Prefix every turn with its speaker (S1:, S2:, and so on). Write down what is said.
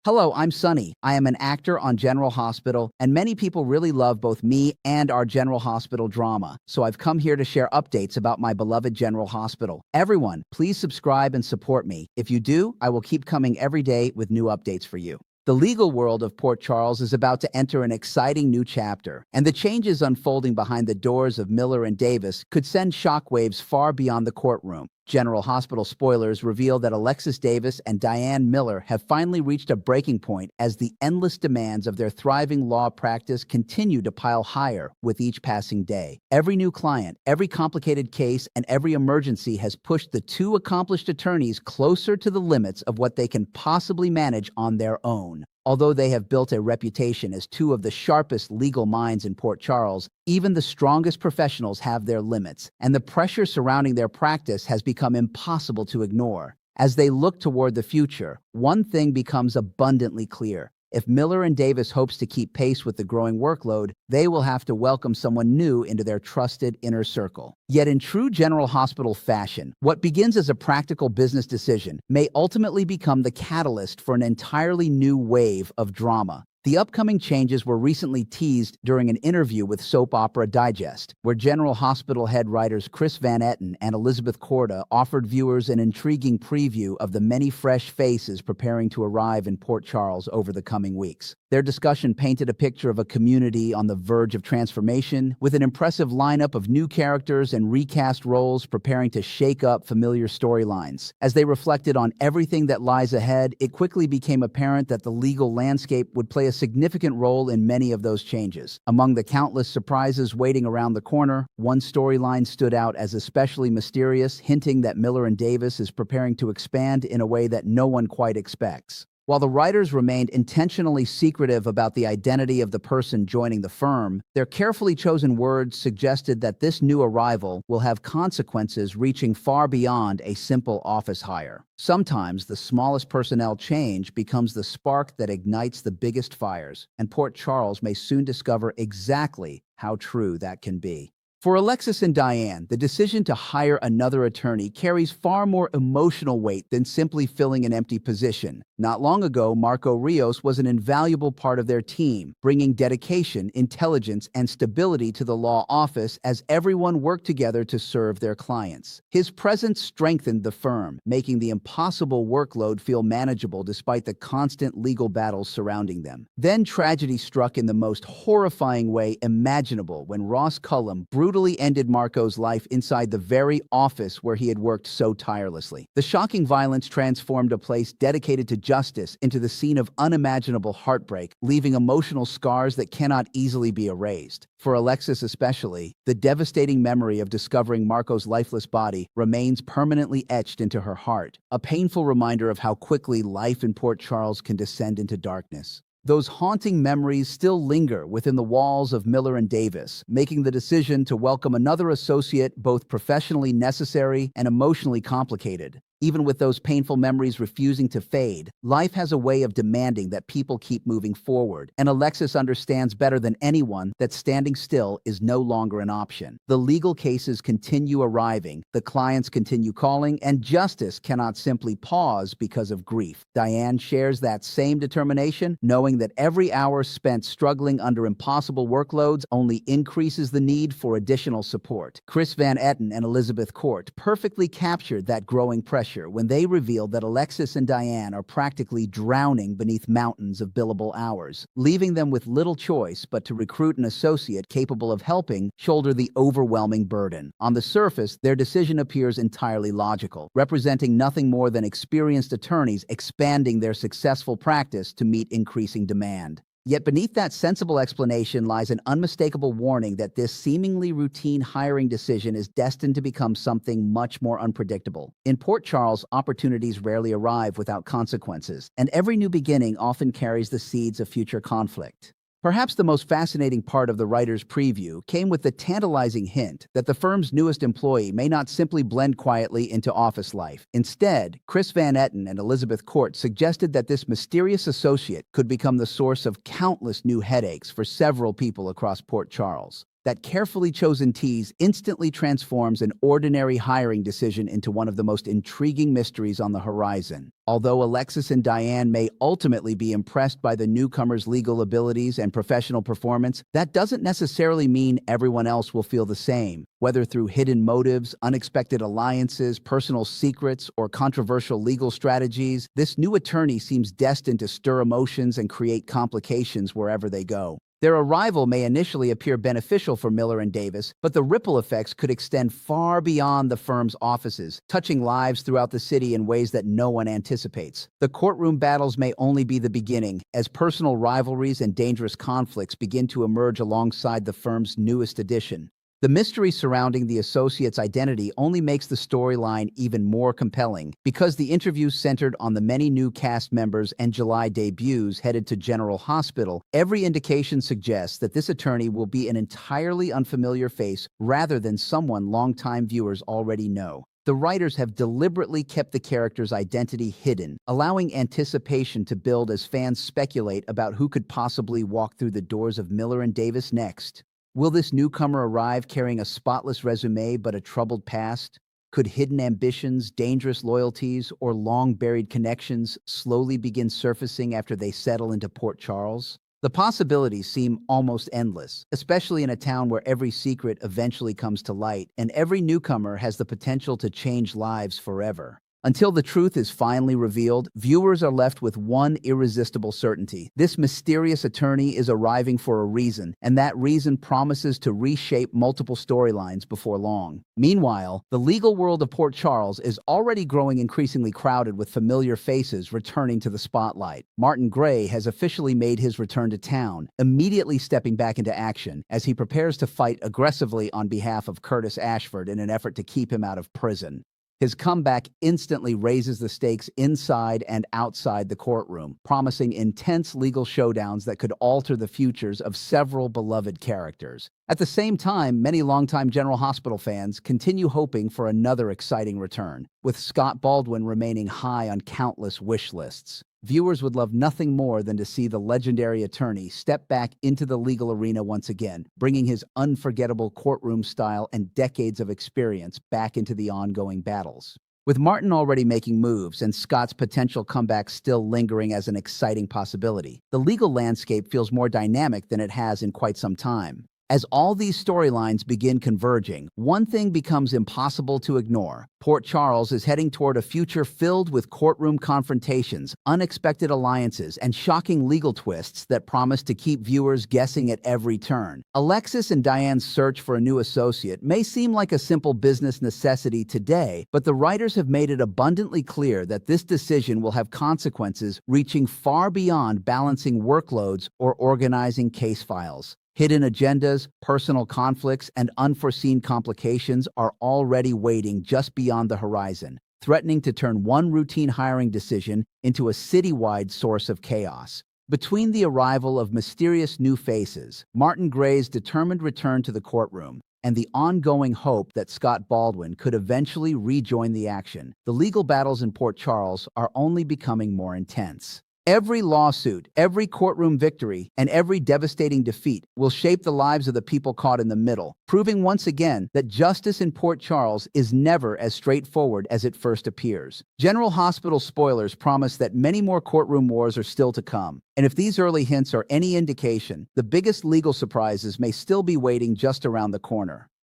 S1: Hello, I'm Sunny. I am an actor on General Hospital, and many people really love both me and our General Hospital drama. So I've come here to share updates about my beloved General Hospital. Everyone, please subscribe and support me. If you do, I will keep coming every day with new updates for you. The legal world of Port Charles is about to enter an exciting new chapter, and the changes unfolding behind the doors of Miller and Davis could send shockwaves far beyond the courtroom. General Hospital spoilers reveal that Alexis Davis and Diane Miller have finally reached a breaking point as the endless demands of their thriving law practice continue to pile higher with each passing day. Every new client, every complicated case, and every emergency has pushed the two accomplished attorneys closer to the limits of what they can possibly manage on their own. Although they have built a reputation as two of the sharpest legal minds in Port Charles, even the strongest professionals have their limits, and the pressure surrounding their practice has become impossible to ignore. As they look toward the future, one thing becomes abundantly clear. If Miller and Davis hopes to keep pace with the growing workload, they will have to welcome someone new into their trusted inner circle. Yet in true General Hospital fashion, what begins as a practical business decision may ultimately become the catalyst for an entirely new wave of drama. The upcoming changes were recently teased during an interview with Soap Opera Digest, where General Hospital head writers Chris Van Etten and Elizabeth Korda offered viewers an intriguing preview of the many fresh faces preparing to arrive in Port Charles over the coming weeks. Their discussion painted a picture of a community on the verge of transformation, with an impressive lineup of new characters and recast roles preparing to shake up familiar storylines. As they reflected on everything that lies ahead, it quickly became apparent that the legal landscape would play a significant role in many of those changes. Among the countless surprises waiting around the corner, one storyline stood out as especially mysterious, hinting that Miller and Davis is preparing to expand in a way that no one quite expects. While the writers remained intentionally secretive about the identity of the person joining the firm, their carefully chosen words suggested that this new arrival will have consequences reaching far beyond a simple office hire. Sometimes the smallest personnel change becomes the spark that ignites the biggest fires, and Port Charles may soon discover exactly how true that can be. For Alexis and Diane, the decision to hire another attorney carries far more emotional weight than simply filling an empty position. Not long ago, Marco Rios was an invaluable part of their team, bringing dedication, intelligence, and stability to the law office as everyone worked together to serve their clients. His presence strengthened the firm, making the impossible workload feel manageable despite the constant legal battles surrounding them. Then tragedy struck in the most horrifying way imaginable when Ross Cullum brutally ended Marco's life inside the very office where he had worked so tirelessly. The shocking violence transformed a place dedicated to justice into the scene of unimaginable heartbreak, leaving emotional scars that cannot easily be erased. For Alexis especially, the devastating memory of discovering Marco's lifeless body remains permanently etched into her heart, a painful reminder of how quickly life in Port Charles can descend into darkness. Those haunting memories still linger within the walls of Miller and Davis, making the decision to welcome another associate both professionally necessary and emotionally complicated. Even with those painful memories refusing to fade, life has a way of demanding that people keep moving forward, and Alexis understands better than anyone that standing still is no longer an option. The legal cases continue arriving, the clients continue calling, and justice cannot simply pause because of grief. Diane shares that same determination, knowing that every hour spent struggling under impossible workloads only increases the need for additional support. Chris Van Etten and Elizabeth Court perfectly captured that growing pressure when they revealed that Alexis and Diane are practically drowning beneath mountains of billable hours, leaving them with little choice but to recruit an associate capable of helping shoulder the overwhelming burden. On the surface, their decision appears entirely logical, representing nothing more than experienced attorneys expanding their successful practice to meet increasing demand. Yet beneath that sensible explanation lies an unmistakable warning that this seemingly routine hiring decision is destined to become something much more unpredictable. In Port Charles, opportunities rarely arrive without consequences, and every new beginning often carries the seeds of future conflict. Perhaps the most fascinating part of the writer's preview came with the tantalizing hint that the firm's newest employee may not simply blend quietly into office life. Instead, Chris Van Etten and Elizabeth Court suggested that this mysterious associate could become the source of countless new headaches for several people across Port Charles. That carefully chosen tease instantly transforms an ordinary hiring decision into one of the most intriguing mysteries on the horizon. Although Alexis and Diane may ultimately be impressed by the newcomer's legal abilities and professional performance, that doesn't necessarily mean everyone else will feel the same. Whether through hidden motives, unexpected alliances, personal secrets, or controversial legal strategies, this new attorney seems destined to stir emotions and create complications wherever they go. Their arrival may initially appear beneficial for Miller and Davis, but the ripple effects could extend far beyond the firm's offices, touching lives throughout the city in ways that no one anticipates. The courtroom battles may only be the beginning, as personal rivalries and dangerous conflicts begin to emerge alongside the firm's newest addition. The mystery surrounding the associate's identity only makes the storyline even more compelling because the interviews centered on the many new cast members and July debuts headed to General Hospital. Every indication suggests that this attorney will be an entirely unfamiliar face rather than someone longtime viewers already know. The writers have deliberately kept the character's identity hidden, allowing anticipation to build as fans speculate about who could possibly walk through the doors of Miller and Davis next. Will this newcomer arrive carrying a spotless resume but a troubled past? Could hidden ambitions, dangerous loyalties, or long-buried connections slowly begin surfacing after they settle into Port Charles? The possibilities seem almost endless, especially in a town where every secret eventually comes to light, and every newcomer has the potential to change lives forever. Until the truth is finally revealed, viewers are left with one irresistible certainty. This mysterious attorney is arriving for a reason, and that reason promises to reshape multiple storylines before long. Meanwhile, the legal world of Port Charles is already growing increasingly crowded with familiar faces returning to the spotlight. Martin Gray has officially made his return to town, immediately stepping back into action as he prepares to fight aggressively on behalf of Curtis Ashford in an effort to keep him out of prison. His comeback instantly raises the stakes inside and outside the courtroom, promising intense legal showdowns that could alter the futures of several beloved characters. At the same time, many longtime General Hospital fans continue hoping for another exciting return, with Scott Baldwin remaining high on countless wish lists. Viewers would love nothing more than to see the legendary attorney step back into the legal arena once again, bringing his unforgettable courtroom style and decades of experience back into the ongoing battles. With Martin already making moves and Scott's potential comeback still lingering as an exciting possibility, the legal landscape feels more dynamic than it has in quite some time. As all these storylines begin converging, one thing becomes impossible to ignore. Port Charles is heading toward a future filled with courtroom confrontations, unexpected alliances, and shocking legal twists that promise to keep viewers guessing at every turn. Alexis and Diane's search for a new associate may seem like a simple business necessity today, but the writers have made it abundantly clear that this decision will have consequences reaching far beyond balancing workloads or organizing case files. Hidden agendas, personal conflicts, and unforeseen complications are already waiting just beyond the horizon, threatening to turn one routine hiring decision into a citywide source of chaos. Between the arrival of mysterious new faces, Martin Gray's determined return to the courtroom, and the ongoing hope that Scott Baldwin could eventually rejoin the action, the legal battles in Port Charles are only becoming more intense. Every lawsuit, every courtroom victory, and every devastating defeat will shape the lives of the people caught in the middle, proving once again that justice in Port Charles is never as straightforward as it first appears. General Hospital spoilers promise that many more courtroom wars are still to come, and if these early hints are any indication, the biggest legal surprises may still be waiting just around the corner.